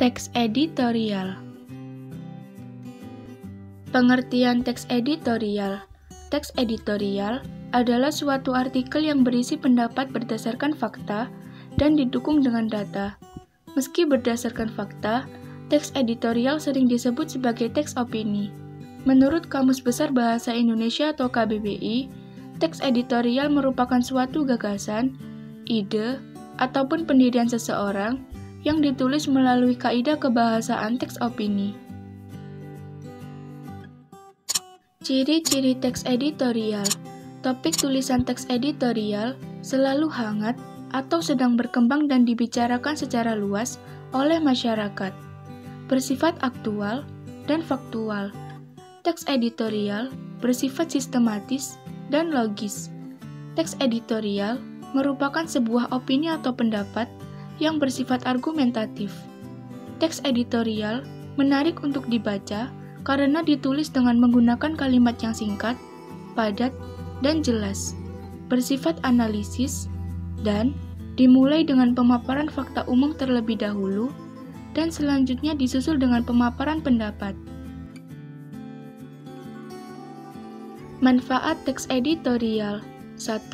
Teks editorial. Pengertian teks editorial. Teks editorial adalah suatu artikel yang berisi pendapat berdasarkan fakta dan didukung dengan data. Meski berdasarkan fakta, teks editorial sering disebut sebagai teks opini. Menurut Kamus Besar Bahasa Indonesia atau KBBI, teks editorial merupakan suatu gagasan, ide, ataupun pendirian seseorang yang ditulis melalui kaidah kebahasaan teks opini. Ciri-ciri teks editorial. Topik tulisan teks editorial selalu hangat atau sedang berkembang dan dibicarakan secara luas oleh masyarakat. Bersifat aktual dan faktual. Teks editorial bersifat sistematis dan logis. Teks editorial merupakan sebuah opini atau pendapat yang bersifat argumentatif. Teks editorial menarik untuk dibaca karena ditulis dengan menggunakan kalimat yang singkat, padat, dan jelas, bersifat analisis, dan dimulai dengan pemaparan fakta umum terlebih dahulu, dan selanjutnya disusul dengan pemaparan pendapat. Manfaat teks editorial. 1.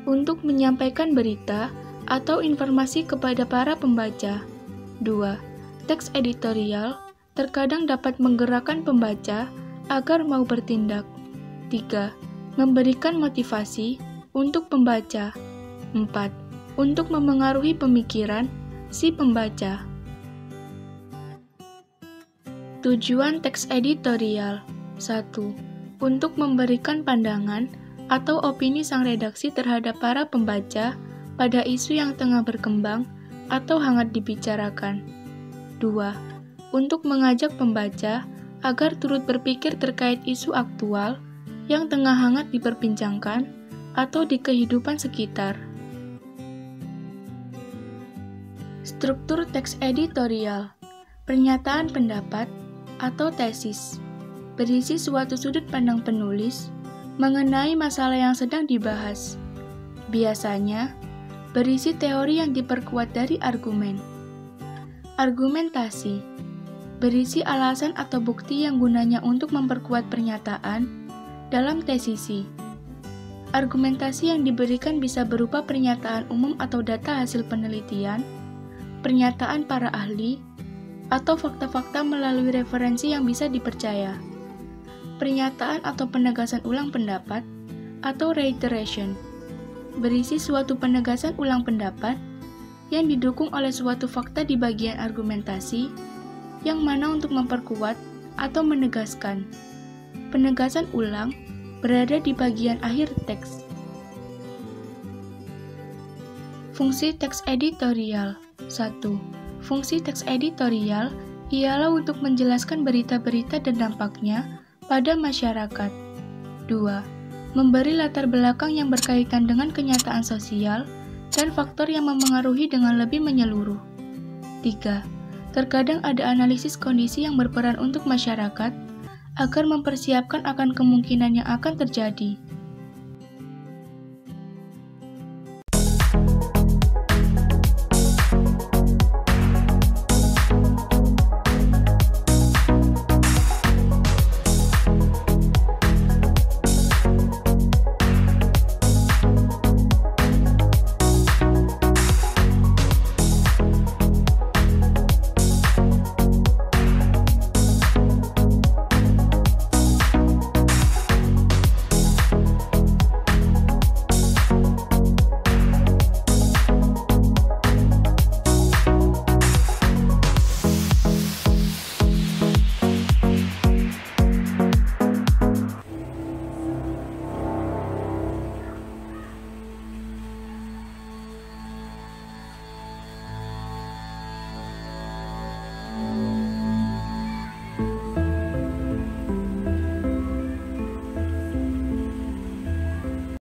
Untuk menyampaikan berita atau informasi kepada para pembaca. 2. Teks editorial terkadang dapat menggerakkan pembaca agar mau bertindak. 3. Memberikan motivasi untuk pembaca. 4. Untuk memengaruhi pemikiran si pembaca. Tujuan teks editorial. 1. Untuk memberikan pandangan atau opini sang redaksi terhadap para pembaca pada isu yang tengah berkembang atau hangat dibicarakan. 2. Untuk mengajak pembaca agar turut berpikir terkait isu aktual yang tengah hangat diperbincangkan atau di kehidupan sekitar. Struktur teks editorial. Pernyataan pendapat atau tesis. Berisi suatu sudut pandang penulis mengenai masalah yang sedang dibahas. Biasanya, berisi teori yang diperkuat dari argumen. Argumentasi berisi alasan atau bukti yang gunanya untuk memperkuat pernyataan dalam tesisi. Argumentasi yang diberikan bisa berupa pernyataan umum atau data hasil penelitian, pernyataan para ahli, atau fakta-fakta melalui referensi yang bisa dipercaya. Pernyataan atau penegasan ulang pendapat atau reiteration berisi suatu penegasan ulang pendapat yang didukung oleh suatu fakta di bagian argumentasi yang mana untuk memperkuat atau menegaskan. Penegasan ulang berada di bagian akhir teks. Fungsi teks editorial. 1. Fungsi teks editorial ialah untuk menjelaskan berita-berita dan dampaknya pada masyarakat. 2. Memberi latar belakang yang berkaitan dengan kenyataan sosial dan faktor yang memengaruhi dengan lebih menyeluruh. 3. Terkadang ada analisis kondisi yang berperan untuk masyarakat agar mempersiapkan akan kemungkinan yang akan terjadi.